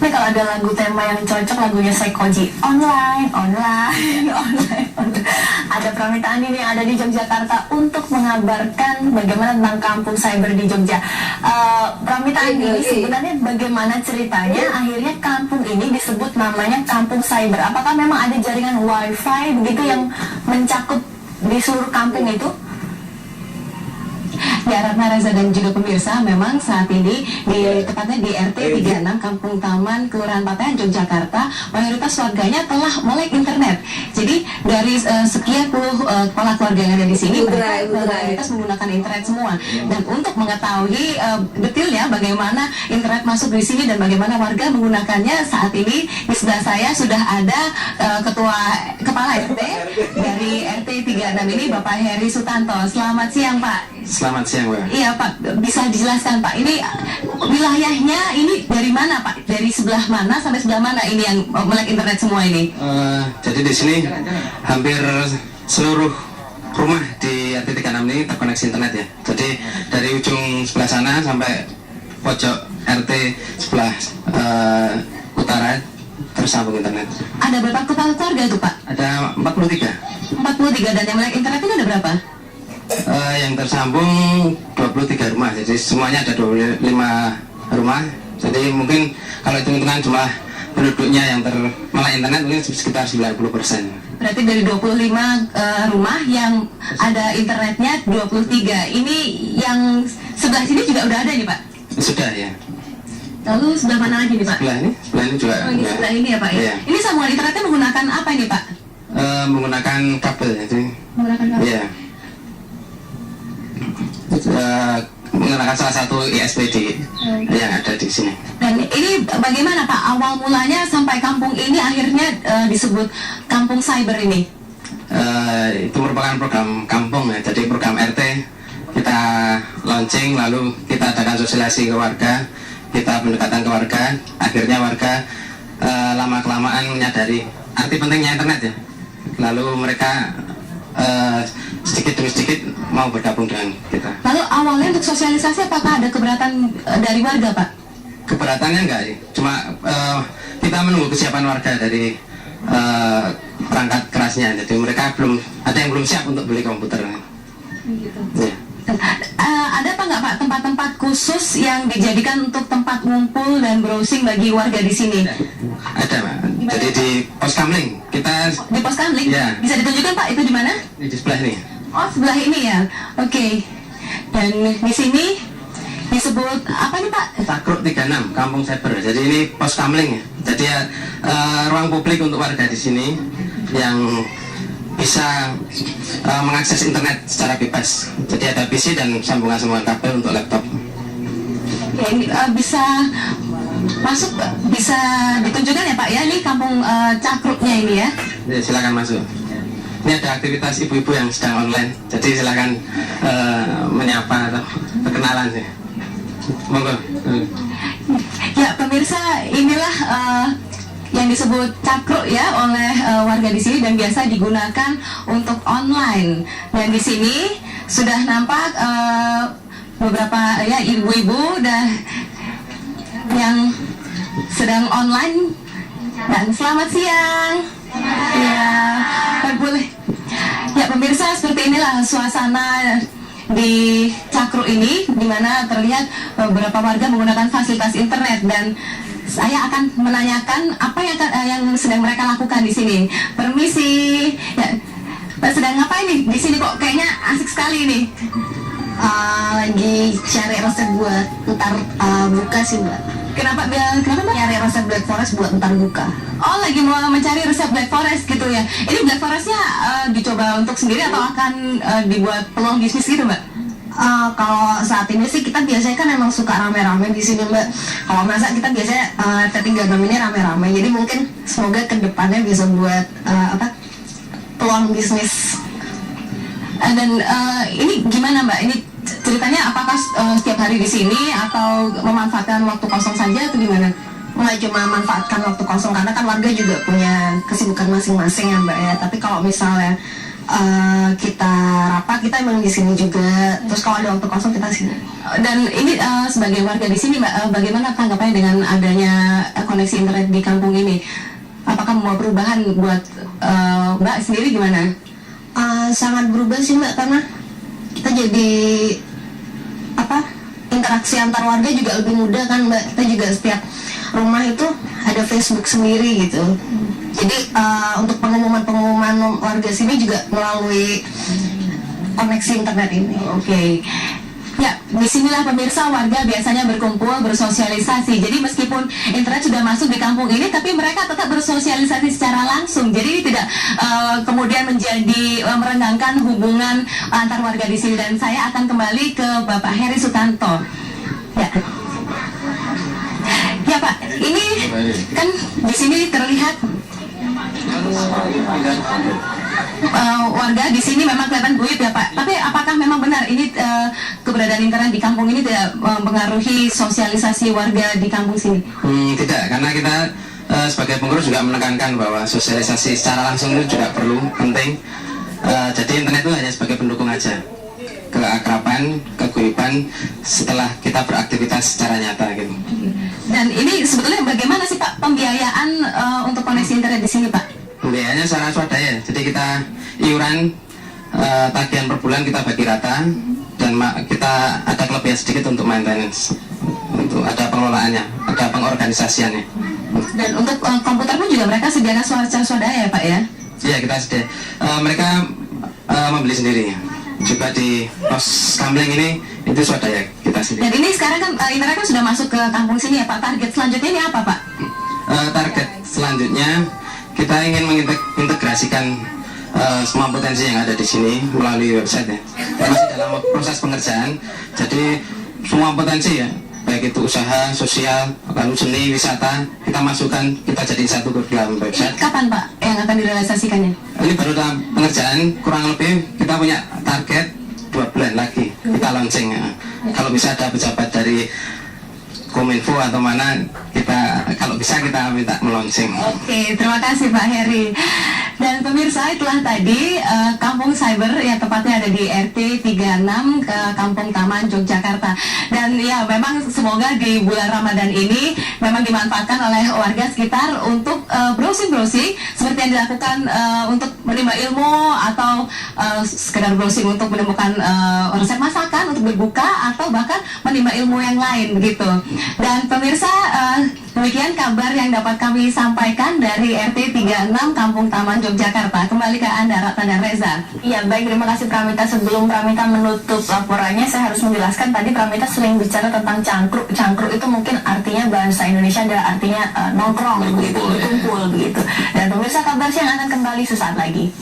Ini kalau ada lagu tema yang cocok, lagunya Sekoji, online. Ada permintaan ini ada di Yogyakarta untuk mengabarkan bagaimana tentang kampung cyber di Jogja. Permintaan ini sebenarnya bagaimana ceritanya akhirnya kampung ini disebut namanya kampung cyber. Apakah memang ada jaringan wifi begitu yang mencakup di seluruh kampung itu? Ya, Ratna, Reza, dan juga pemirsa, memang saat ini tepatnya di RT 36 Kampung Taman, Kelurahan Patean, Yogyakarta, mayoritas warganya telah melek internet. Jadi dari sekian puluh kepala keluarga yang ada di sini, mereka mayoritas menggunakan internet semua. Dan untuk mengetahui detailnya bagaimana internet masuk di sini dan bagaimana warga menggunakannya, saat ini di sebelah saya sudah ada kepala RT dari RT 36 ini, Bapak Heri Sutanto. Selamat siang, Pak. Selamat siang, Mbak. Iya, Pak, bisa dijelaskan, Pak, ini wilayahnya ini dari mana, Pak? Dari sebelah mana sampai sebelah mana ini yang melek internet semua ini? Jadi di sini hampir seluruh rumah di RT 36 ini terkoneksi internet ya. Jadi dari ujung sebelah sana sampai pojok RT sebelah utara tersambung internet. Ada berapa kepala keluarga itu, Pak? Ada 43. 43, dan yang melek internet ini ada berapa? Yang tersambung 23 rumah, jadi semuanya ada 25 rumah. Jadi mungkin kalau hitung-hitungan jumlah penduduknya yang melek internet mungkin sekitar 90%. Berarti dari 25 rumah yang ada internetnya 23. Ini yang sebelah sini juga udah ada nih, Pak? Sudah ya. Lalu sebelah mana lagi nih, Pak? Sebelah ini juga. Ini ya. sebelah ini ya, Pak? Iya. Ini sambungan internetnya menggunakan apa ini, Pak? Menggunakan kabel, jadi. Menggunakan kabel. Iya. Menggunakan salah satu ISP yang ada di sini. Dan ini bagaimana, Pak, awal mulanya sampai kampung ini akhirnya disebut kampung cyber ini? Itu merupakan program kampung ya, jadi program RT kita launching, lalu kita adakan sosialisasi ke warga, kita pendekatan ke warga, akhirnya warga lama-kelamaan menyadari arti pentingnya internet ya, lalu mereka sedikit demi sedikit mau bergabung dengan kita. Lalu awalnya untuk sosialisasi apakah ada keberatan dari warga, Pak? Keberatannya enggak sih, cuma kita menunggu kesiapan warga dari perangkat kerasnya, jadi mereka ada yang belum siap untuk beli komputer. Gitu. Ya. Ada apa nggak, Pak, tempat-tempat khusus yang dijadikan untuk tempat ngumpul dan browsing bagi warga di sini? Ada, Pak. Jadi di pos kamling kita. Di pos kamling? Ya. Bisa ditunjukkan, Pak, itu di mana? Di sebelah ini. Oh, sebelah ini ya. Oke. Dan di sini disebut apa nih, Pak? Cakruk 36 Kampung Cyber. Jadi ini pos kamling ya. Jadi ruang publik untuk warga di sini yang bisa mengakses internet secara bebas. Jadi ada PC dan sambungan kabel untuk laptop. Oke, ini bisa masuk, bisa ditunjukkan ya, Pak ya, ini kampung Cakruknya ini ya. Ya, silakan masuk. Ini ada aktivitas ibu-ibu yang sedang online. Jadi silakan menyapa atau perkenalan sih. Monggo. Ya, pemirsa, inilah yang disebut cakruk ya oleh warga di sini dan biasa digunakan untuk online. Dan di sini sudah nampak beberapa ya ibu-ibu yang sedang online. Dan selamat siang. Ya, boleh. Ya, pemirsa, seperti inilah suasana di Cakruk ini, di mana terlihat beberapa warga menggunakan fasilitas internet, dan saya akan menanyakan apa yang sedang mereka lakukan di sini. Permisi, ya, Pak, sedang ngapain nih di sini, kok kayaknya asik sekali nih? Lagi cari resep buat ntar buka sih, Mbak. Kenapa Mbak? Nyari resep Black Forest buat ntar buka. Oh, lagi mau mencari resep Black Forest gitu ya. Ini Black Forestnya dicoba untuk sendiri atau akan dibuat peluang bisnis gitu, Mbak? Kalau saat ini sih kita biasanya kan emang suka rame-rame di sini, Mbak. Kalau masak kita biasanya T36 ini rame-rame. Jadi mungkin semoga kedepannya bisa buat peluang bisnis. Dan ini gimana, Mbak? Ini ceritanya apakah setiap hari di sini atau memanfaatkan waktu kosong saja atau gimana? Nggak cuma manfaatkan waktu kosong, karena kan warga juga punya kesibukan masing-masing ya, Mbak ya. Tapi kalau misalnya kita rapat, kita emang di sini juga. Terus kalau ada waktu kosong kita sini. Dan ini sebagai warga di sini, Mbak, bagaimana tanggapannya dengan adanya koneksi internet di kampung ini? Apakah membawa perubahan buat Mbak sendiri gimana? Sangat berubah sih Mbak, karena kita jadi interaksi antar warga juga lebih mudah kan Mbak. Kita juga setiap rumah itu ada Facebook sendiri gitu. Jadi untuk pengumuman warga sini juga melalui koneksi internet ini. Oke. Ya, disinilah pemirsa warga biasanya berkumpul, bersosialisasi. Jadi meskipun internet sudah masuk di kampung ini, tapi mereka tetap bersosialisasi secara langsung. Jadi tidak kemudian menjadi merenggangkan hubungan antar warga di sini. Dan saya akan kembali ke Bapak Heri Sutanto. Ya. Ya Pak, ini kan di sini terlihat warga di sini memang kelihatan guyup ya Pak. Tapi apakah memang benar ini keberadaan internet di kampung ini tidak mempengaruhi sosialisasi warga di kampung sini? Tidak, karena kita sebagai pengurus juga menekankan bahwa sosialisasi secara langsung itu juga perlu, penting. Jadi internet itu hanya sebagai pendukung aja, keakraban, keguyuban setelah kita beraktivitas secara nyata gitu. Dan ini sebetulnya bagaimana sih Pak pembiayaan untuk koneksi internet di sini Pak? Pembiayaannya secara swadaya, jadi kita iuran tagihan per bulan kita bagi rata, dan kita ada kelebihan sedikit untuk maintenance, untuk ada pengelolaannya, ada pengorganisasiannya. Dan untuk komputer pun juga mereka sediakan secara swadaya ya Pak ya? Iya, kita sedia. Mereka membeli sendiri. Juga di pos Kamling ini itu swadaya kita sendiri. Dan ini sekarang kan internet kan sudah masuk ke kampung sini ya Pak. Target selanjutnya ini apa Pak? Target selanjutnya kita ingin mengintegrasikan semua potensi yang ada di sini melalui website ya. Masih dalam proses pengerjaan. Jadi semua potensi ya, baik itu usaha, sosial, lalu seni, wisata, kita masukkan, kita jadiin satu ke dalam website. Kapan Pak yang akan direalisasikannya? Ini baru dalam pengerjaan, kurang lebih kita punya target 2 bulan lagi kita launching ya. Kalau bisa ada pejabat dari Kominfo atau mana, kita kalau bisa kita minta melaunching. Oke, terima kasih Pak Heri. Dan pemirsa, itulah tadi Kampung Cyber yang tepatnya ada di RT 36 ke Kampung Taman Yogyakarta. Dan ya memang semoga di bulan Ramadan ini memang dimanfaatkan oleh warga sekitar untuk browsing-browsing seperti yang dilakukan untuk menimba ilmu atau sekedar browsing untuk menemukan resep masakan untuk berbuka atau bahkan menimba ilmu yang lain begitu. Dan pemirsa, demikian kabar yang dapat kami sampaikan dari RT 36 Kampung Taman Yogyakarta. Kembali ke Anda, Ratna dan Reza. Iya, baik, terima kasih Pramita. Sebelum Pramita menutup laporannya, saya harus menjelaskan tadi Pramita sering bicara tentang cangkruk. Cangkruk itu mungkin artinya bahasa Indonesia adalah artinya nongkrong begitu, berkumpul begitu. Dan pemirsa, kabar siang akan kembali sesaat lagi.